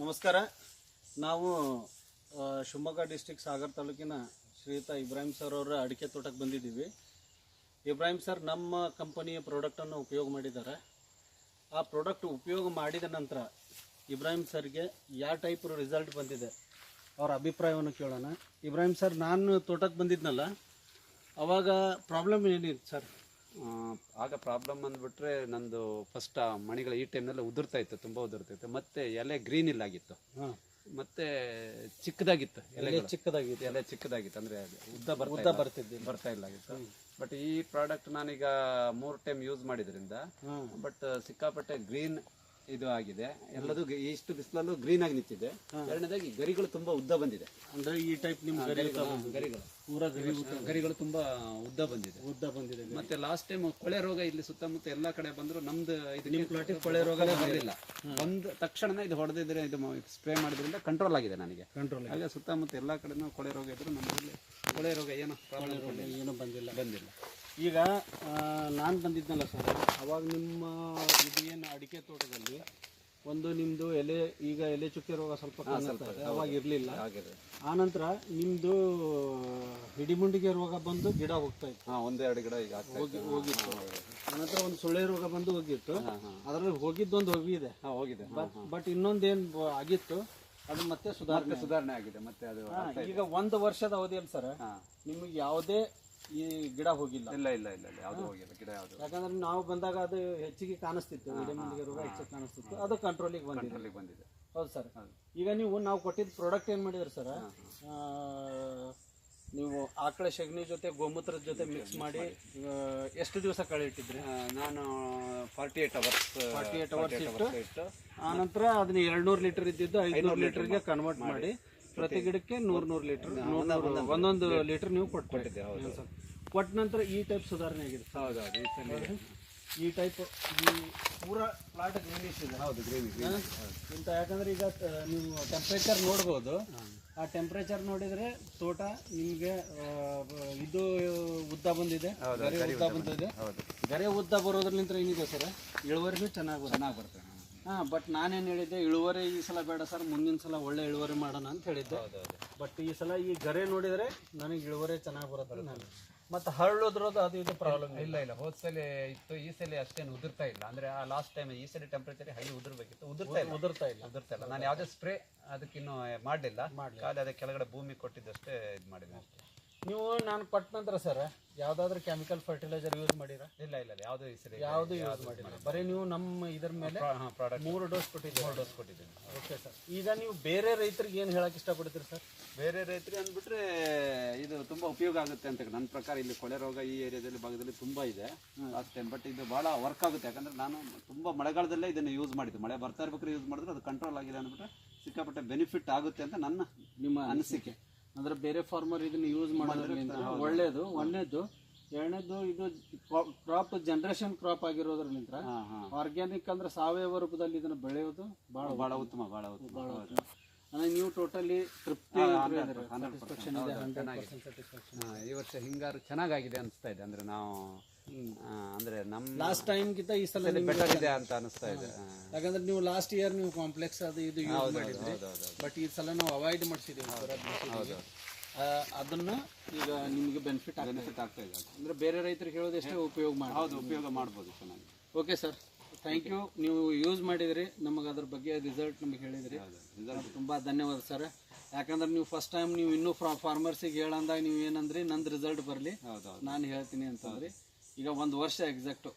ನಮಸ್ಕಾರ. ನಾವು ಶಿವಮೊಗ್ಗ ಡಿಸ್ಟ್ರಿಕ್ಟ್ ಸಾಗರ ತಾಲೂಕಿನ ಶ್ರೀಯುತ ಇಬ್ರಾಹಿಂ ಸರ್ ಅವರ ಅಡಿಕೆ ತೋಟಕ್ಕೆ ಬಂದಿದ್ದೀವಿ. ಇಬ್ರಾಹಿಂ ಸರ್ ನಮ್ಮ ಕಂಪನಿಯ ಪ್ರಾಡಕ್ಟನ್ನು ಉಪಯೋಗ ಮಾಡಿದ್ದಾರೆ. ಆ ಪ್ರಾಡಕ್ಟ್ ಉಪಯೋಗ ಮಾಡಿದ ನಂತರ ಇಬ್ರಾಹಿಂ ಸರ್ಗೆ ಯಾವ ಟೈಪ್ ರಿಸಲ್ಟ್ ಬಂದಿದೆ ಅವರ ಅಭಿಪ್ರಾಯವನ್ನು ಕೇಳೋಣ. ಇಬ್ರಾಹಿಂ ಸರ್, ನಾನು ತೋಟಕ್ಕೆ ಬಂದಿದ್ನಲ್ಲ, ಅವಾಗ ಪ್ರಾಬ್ಲಮ್ ಏನಿತ್ತು ಸರ್? ಆಗ ಪ್ರಾಬ್ಲಮ್ ಅಂದ್ಬಿಟ್ರೆ ನಂದು ಫಸ್ಟ್ ಆ ಮಣಿಗಳು ಈ ಟೈಮ್ನೆಲ್ಲ ಉದುರ್ತಾ ಇತ್ತು, ತುಂಬ ಉದುರ್ತಾ ಇತ್ತು. ಮತ್ತೆ ಎಲೆ ಗ್ರೀನ್ ಇಲ್ಲ ಆಗಿತ್ತು, ಮತ್ತೆ ಚಿಕ್ಕದಾಗಿತ್ತು, ಎಲೆ ಚಿಕ್ಕದಾಗಿತ್ತು, ಅಂದ್ರೆ ಉದ್ದ ಬರ್ತಾ ಇಲ್ಲ ಆಗಿತ್ತು. ಬಟ್ ಈ ಪ್ರಾಡಕ್ಟ್ ನಾನೀಗ 3 ಟೈಮ್ ಯೂಸ್ ಮಾಡಿದ್ರಿಂದ ಬಟ್ ಸಿಕ್ಕಾಪಟ್ಟೆ ಗ್ರೀನ್ ಇದು ಆಗಿದೆ. ಎಲ್ಲದೂ ಇಷ್ಟು ಬಿಸಿಲಲ್ಲೂ ಗ್ರೀನ್ ಆಗಿ ನಿಂತಿದೆ. ಎರಡನೇದಾಗಿ ಗರಿಗಳು ತುಂಬಾ ಉದ್ದ ಬಂದಿದೆ. ಅಂದ್ರೆ ಈ ಟೈಪ್ ನಿಮ್ಮ ಗರಿಗಳು ತುಂಬಾ ಉದ್ದ ಬಂದಿದೆ. ಮತ್ತೆ ಲಾಸ್ಟ್ ಟೈಮ್ ಕೊಳೆ ರೋಗ ಇಲ್ಲಿ ಸುತ್ತಮುತ್ತ ಎಲ್ಲಾ ಕಡೆ ಬಂದ್ರು, ನಮ್ದು ನಿಮ್ಮ ಪ್ಲಾಟಿಗೆ ಕೊಳೆ ರೋಗನೇ ಬರಲಿಲ್ಲ. ಬಂದ ತಕ್ಷಣ ಇದು ಹೊಡೆದಿದ್ರೆ, ಇದು ಸ್ಪ್ರೇ ಮಾಡಿದ್ರಿಂದ ಕಂಟ್ರೋಲ್ ಆಗಿದೆ ನನಗೆ. ಹಾಗೆ ಸುತ್ತಮುತ್ತ ಎಲ್ಲಾ ಕಡೆನೂ ಕೊಳೆ ರೋಗ ಇದ್ರು, ನಮ್ಮಲ್ಲಿ ಕೊಳೆ ರೋಗ ಏನು ಬಂದಿಲ್ಲ. ಈಗ ನಾನು ಬಂದಿದ್ನಲ್ಲ ಸರ್, ಅವಾಗ ನಿಮ್ಮ ಇದು ಏನು ಅಡಿಕೆ ತೋಟದಲ್ಲಿ ಒಂದು ನಿಮ್ಮದು ಎಲೆ ಚುಕ್ಕೆ ರೋಗ ಸ್ವಲ್ಪ ಅವಾಗ ಇರಲಿಲ್ಲ. ಆನಂತರ ನಿಮ್ಮದು ಹಿಡಿಮುಂಡಿಗೆ ರೋಗ ಬಂದು ಗಿಡ ಹೋಗ್ತಾ ಇತ್ತು. ಒಂದೆರಡು ಗಿಡ ಈಗ ಹೋಗಿತ್ತು. ಆನಂತರ ಒಂದು ಸೊಳ್ಳೆ ರೋಗ ಬಂದು ಹೋಗಿತ್ತು. ಅದರಲ್ಲಿ ಹೋಗಿದ್ದೊಂದು ಹೋಗಿದೆ. ಬಟ್ ಇನ್ನೊಂದೇನು ಆಗಿತ್ತು, ಅದು ಮತ್ತೆ ಸುಧಾರಣೆ ಆಗಿದೆ. ಮತ್ತೆ ಅದು ಈಗ 1 ವರ್ಷದ ಅವಧಿಯಲ್ಲಿ ಸರ್ ನಿಮಗೆ ಯಾವುದೇ ಈ ಗಿಡ ಹೋಗಿಲ್ಲ? ಇಲ್ಲ, ಯಾವುದು ಹೋಗಿಲ್ಲ ಗಿಡ ಯಾವುದು. ಯಾಕಂದ್ರೆ ನಾವು ಬಂದಾಗ ಅದು ಹೆಚ್ಚಿಗೆ ಕಾಣಿಸ್ತಿತ್ತು, ಹಿಡಿಮುಂಡಿಗೆ ರೋಗ ಹೆಚ್ಚಿಗೆ ಕಾಣಿಸ್ತಿತ್ತು. ಅದು ಕಂಟ್ರೋಲಿಗೆ ಬಂದಿದೆ. ಹೌದು ಸರ್. ಈಗ ನಾವು ಕೊಟ್ಟಿದ್ದ ಪ್ರಾಡಕ್ಟ್ ಏನು ಮಾಡಿದ್ರಿ ಸರ್, ನೀವು ಆಕಳ ಸಗಣಿ ಜೊತೆ ಗೋಮೂತ್ರದ ಜೊತೆ ಮಿಕ್ಸ್ ಮಾಡಿ ಎಷ್ಟು ದಿವಸ ಕಳೆ ಇಟ್ಟಿದ್ರಿ? ನಾನು 48 ಅವರ್ಸ್ ಇಟ್ಟು ಆನಂತರ ಅದನ್ನ 200 ಲೀಟರ್ ಇದ್ದಿದ್ದು 500 ಲೀಟರ್ಗೆ ಕನ್ವರ್ಟ್ ಮಾಡಿ ಪ್ರತಿ ಗಿಡಕ್ಕೆ 100 ಲೀಟರ್ ಒಂದೊಂದು ಲೀಟರ್ ನೀವು ಕೊಟ್ಟಿದ್ದೆ. ಕೊಟ್ಟ ನಂತರ ಈ ಟೈಪ್ ಸುಧಾರಣೆ ಆಗಿದೆ. ಈ ಟೈಪ್ ಪೂರಾ ಪ್ಲಾಟ್ ಗ್ರೀನಿಶ್ ಇದೆ. ಇಂಥ ಯಾಕಂದ್ರೆ ಈಗ ನೀವು ಟೆಂಪ್ರೇಚರ್ ನೋಡ್ಬೋದು. ಆ ಟೆಂಪ್ರೇಚರ್ ನೋಡಿದ್ರೆ ತೋಟ ನಿಮಗೆ ಇದು ಉದ್ದ ಬಂದಿದೆ, ಗರೆ ಉದ್ದ ಬರೋದ್ರಲಿಂತ ಏನಿದೆ ಸರ್, ಇಳುವರಿನೂ ಚೆನ್ನಾಗಿ ಬರ್ತದೆ. ಬಟ್ ನಾನೇನು ಹೇಳಿದ್ದೆ, ಇಳುವರಿ ಈ ಸಲ ಬೇಡ ಸರ್, ಮುಂದಿನ ಸಲ ಒಳ್ಳೆ ಇಳುವರಿ ಮಾಡೋಣ ಅಂತ ಹೇಳಿದ್ದೆ. ಬಟ್ ಈ ಸಲ ಈ ಗರೆ ನೋಡಿದರೆ ನನಗೆ ಇಳುವರಿ ಚೆನ್ನಾಗಿ ಬರುತ್ತೆ. ನಾನು ಮತ್ತೆ ಹರಳೋದ್ರದ್ದು ಅದು ಇದು ಪ್ರಾಬ್ಲಮ್ ಇಲ್ಲ. ಹೋದ ಸಲ ಇತ್ತು, ಈ ಸಲ ಅಷ್ಟೇನು ಉದುರ್ತಾ ಇಲ್ಲ. ಅಂದ್ರೆ ಆ ಲಾಸ್ಟ್ ಟೈಮ್ ಈ ಸಲ ಟೆಂಪರೇಚರ್ ಹೈ ಉದುರ್ಬೇಕಿತ್ತು, ಉದುರ್ತಾ ಇಲ್ಲ. ನಾನು ಯಾವುದೇ ಸ್ಪ್ರೇ ಅದಕ್ಕಿನ್ನೂ ಮಾಡಲಿಲ್ಲ. ಖಾಲಿ ಅದೇ ಕೆಳಗಡೆ ಭೂಮಿ ಕೊಟ್ಟಿದ್ದಷ್ಟೇ ಇದು ಮಾಡಿದೆ ಅಷ್ಟೇ. ನೀವು ನಾನು ಕೊಟ್ಟ ನಂತರ ಸರ್ ಯಾವ್ದಾದ್ರು ಕೆಮಿಕಲ್ ಫರ್ಟಿಲೈಸರ್ ಯೂಸ್ ಮಾಡಿರಾ? ಇಲ್ಲ, ಯಾವುದು ಈ ಸಲ ಯಾವುದು ಯೂಸ್ ಮಾಡಿಲ್ಲ. ಬರೀ ನೀವು ನಮ್ಮ ಇದ್ರ ಮೇಲೆ 3 ಡೋಸ್ ಕೊಟ್ಟಿದ್ದೀನಿ. Okay sir. ಈಗ ನೀವು ಬೇರೆ ರೈತರಿಗೆ ಏನು ಹೇಳಕ್ ಇಷ್ಟಪಡ್ತೀರಿ ಸರ್? ಬೇರೆ ರೈತರಿಗೆ ಅಂದ್ಬಿಟ್ರೆ ಇದು ತುಂಬಾ ಉಪಯೋಗ ಆಗುತ್ತೆ ಅಂತ ನನ್ನ ಪ್ರಕಾರ. ಇಲ್ಲಿ ಕೊಳೆ ರೋಗ ಈ ಏರಿಯಾದಲ್ಲಿ ಭಾಗದಲ್ಲಿ ತುಂಬಾ ಇದೆ ಲಾಸ್ಟ್ ಟೈಮ್. ಬಟ್ ಇದು ಬಹಳ ವರ್ಕ್ ಆಗುತ್ತೆ. ಯಾಕಂದ್ರೆ ನಾನು ತುಂಬಾ ಮಳೆಗಾಲದಲ್ಲೇ ಇದನ್ನು ಯೂಸ್ ಮಾಡಿದ್ದು. ಮಳೆ ಬರ್ತಾ ಇರ್ಬೇಕಾದ್ರೆ ಯೂಸ್ ಮಾಡಿದ್ರೆ ಅದು ಕಂಟ್ರೋಲ್ ಆಗಿದೆ ಅಂದ್ಬಿಟ್ರೆ ಸಿಕ್ಕಾಪಟ್ಟೆ ಬೆನಿಫಿಟ್ ಆಗುತ್ತೆ ಅಂತ ನಿಮ್ಮ ಅನಿಸಿಕೆ. ಅಂದ್ರೆ ಬೇರೆ ಫಾರ್ಮರ್ ಇದನ್ನ ಯೂಸ್ ಮಾಡೋದ್ರಿಂದ ಒಳ್ಳೇದು. ಎರಡನೇದು ಇದು ಕ್ರಾಪ್ ಜನರೇಷನ್ ಕ್ರಾಪ್ ಆಗಿರೋದ್ರಿಂದ ಆರ್ಗ್ಯಾನಿಕ್ ಅಂದ್ರೆ ಸಾವಯವ ರೂಪದಲ್ಲಿ ಇದನ್ನ ಬೆಳೆಯೋದು ಬಹಳ ಉತ್ತಮ. ಅಂದ್ರೆ ನೀವು ಟೋಟಲಿ ತೃಪ್ತಿ ಈ ವರ್ಷ ಹಿಂಗಾರು ಚೆನ್ನಾಗಿದೆ ಅನಿಸ್ತಾ ಇದೆ. ಅಂದ್ರೆ ನಾವು ಅಂದ್ರೆ ನಮ್ಮ ಲಾಸ್ಟ್ ಟೈಮ್ ಗಿಂತ ಈ ಸಲ ಬೆಟರ್ ಇದೆ ಅಂತ ಅನಿಸ್ತಾ ಇದೆ. ಯಾಕಂದ್ರೆ ನೀವು ಲಾಸ್ಟ್ ಇಯರ್ ನೀವು ಕಾಂಪ್ಲೆಕ್ಸ್ ಅದು ಇದು ಯೂಸ್ ಮಾಡಿದ್ರಿ. ಬಟ್ ಈ ಸಲ ನಾವು ಅವಾಯ್ಡ್ ಮಾಡಿಸಿದ್ದೀವಿ. ಅದನ್ನ ಈಗ ನಿಮಗೆ ಬೆನಿಫಿಟ್ ಆಗ್ತಾ ಇದೆ. ಅಂದ್ರೆ ಬೇರೆ ರೈತರಿಗೆ ಹೇಳೋದಷ್ಟೇ ಉಪಯೋಗ ಮಾಡ್ಬೋದು ಚೆನ್ನಾಗಿ. Okay sir, thank you. ನೀವು ಯೂಸ್ ಮಾಡಿದ್ರಿ, ನಮಗೆ ಅದ್ರ ಬಗ್ಗೆ ರಿಸಲ್ಟ್ ನಮಗೆ ಹೇಳಿದ್ರಿ. ತುಂಬಾ ಧನ್ಯವಾದ ಸರ್. ಯಾಕಂದ್ರೆ ನೀವು ಫಸ್ಟ್ ಟೈಮ್ ನೀವು ಇನ್ನೂ ಫಾರ್ಮರ್ಸಿಗೆ ಹೇಳಂದಾಗ ನೀವು ಏನಂದ್ರಿ, ನಂದು ರಿಸಲ್ಟ್ ಬರಲಿ ನಾನು ಹೇಳ್ತೀನಿ ಅಂತಂದ್ರಿ. ಈಗ 1 ವರ್ಷ ಎಕ್ಸಾಕ್ಟ್